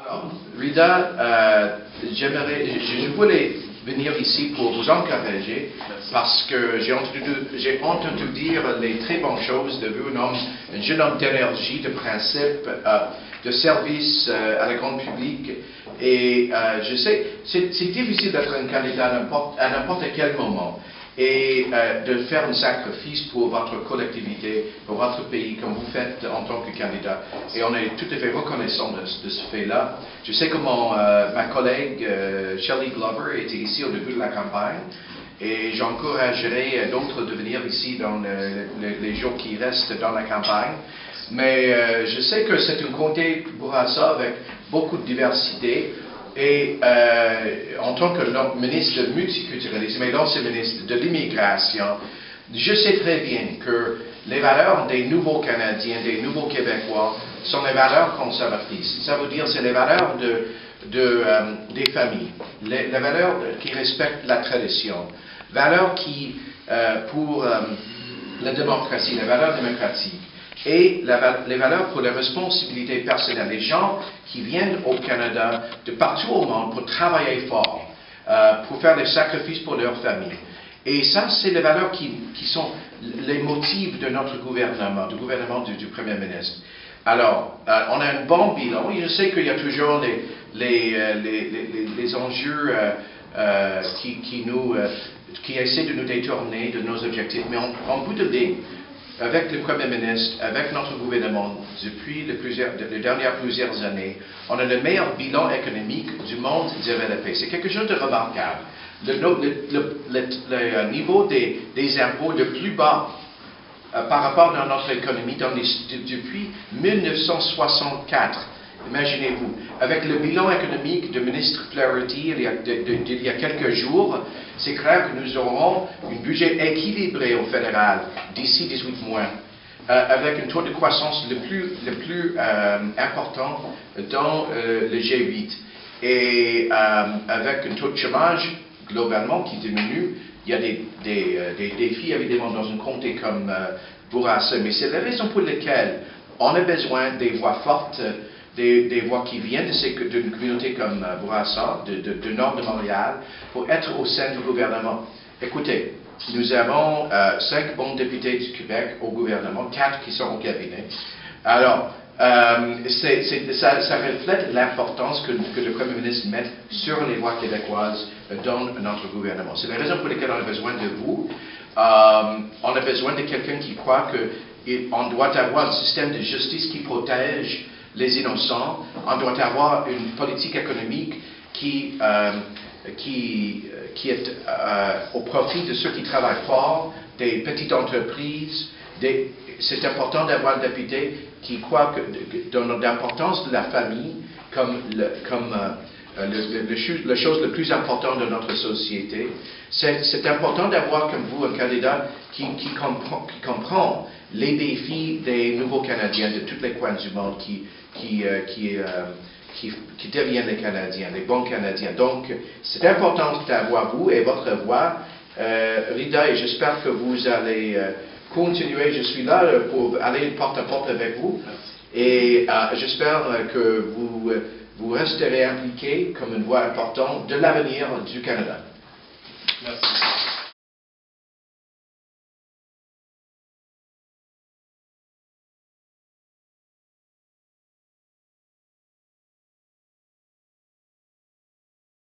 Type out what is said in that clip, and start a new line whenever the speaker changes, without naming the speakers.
Alors, Rida, je voulais venir ici pour vous encourager parce que j'ai entendu dire les très bonnes choses de vous, un jeune homme d'énergie, de principe, de service à la grande public. Et je sais, c'est difficile d'être un candidat à n'importe quel moment et de faire un sacrifice pour votre collectivité, pour votre pays, comme vous faites en tant que candidat. Et on est tout à fait reconnaissant de ce fait-là. Je sais comment ma collègue Shelley Glover était ici au début de la campagne, et j'encouragerai d'autres de venir ici dans les jours qui restent dans la campagne. Mais je sais que c'est un comté Bourassa avec beaucoup de diversité. Et en tant que ministre de multiculturalisme et l'ancien ministre de l'immigration, je sais très bien que les valeurs des nouveaux Canadiens, des nouveaux Québécois, sont les valeurs conservatrices. Ça veut dire c'est les valeurs des familles, les valeurs qui respectent la tradition, valeurs qui, pour la démocratie, les valeurs démocratiques. Et les valeurs pour les responsabilités personnelles. Les gens qui viennent au Canada de partout au monde pour travailler fort, pour faire des sacrifices pour leur famille. Et ça, c'est les valeurs qui sont les motifs de notre gouvernement, du gouvernement du Premier ministre. Alors, on a un bon bilan. Je sais qu'il y a toujours les enjeux qui essaient de nous détourner de nos objectifs. Mais en bout de ligne, avec le Premier ministre, avec notre gouvernement, depuis les dernières plusieurs années, on a le meilleur bilan économique du monde développé. C'est quelque chose de remarquable. Le niveau des impôts le plus bas par rapport à notre économie depuis 1964. Imaginez-vous, avec le bilan économique du ministre Flaherty il y a quelques jours, c'est clair que nous aurons un budget équilibré au fédéral d'ici 18 mois, avec un taux de croissance le plus important dans le G8, et avec un taux de chômage globalement qui diminue. Il y a des défis évidemment dans un comté comme Bourassa, mais c'est la raison pour laquelle on a besoin des voix fortes, des voix qui viennent d'une communauté comme Bourassa, du nord de Montréal, pour être au sein du gouvernement. Écoutez, nous avons 5 bons députés du Québec au gouvernement, 4 qui sont au cabinet. Alors, ça reflète l'importance que le Premier ministre met sur les voix québécoises dans notre gouvernement. C'est la raison pour laquelle on a besoin de vous. On a besoin de quelqu'un qui croit qu'on doit avoir un système de justice qui protège les innocents. On doit avoir une politique économique qui est au profit de ceux qui travaillent fort, des petites entreprises. C'est important d'avoir un député qui croit dans l'importance de la famille comme la chose la plus importante de notre société. C'est important d'avoir comme vous un candidat qui comprend les défis des nouveaux Canadiens de tous les coins du monde qui deviennent les Canadiens, les bons Canadiens. Donc, c'est important d'avoir vous et votre voix, Rida, et j'espère que vous allez continuer. Je suis là pour aller porte à porte avec vous, et j'espère que vous resterez impliqué comme une voix importante de l'avenir du Canada.
Merci.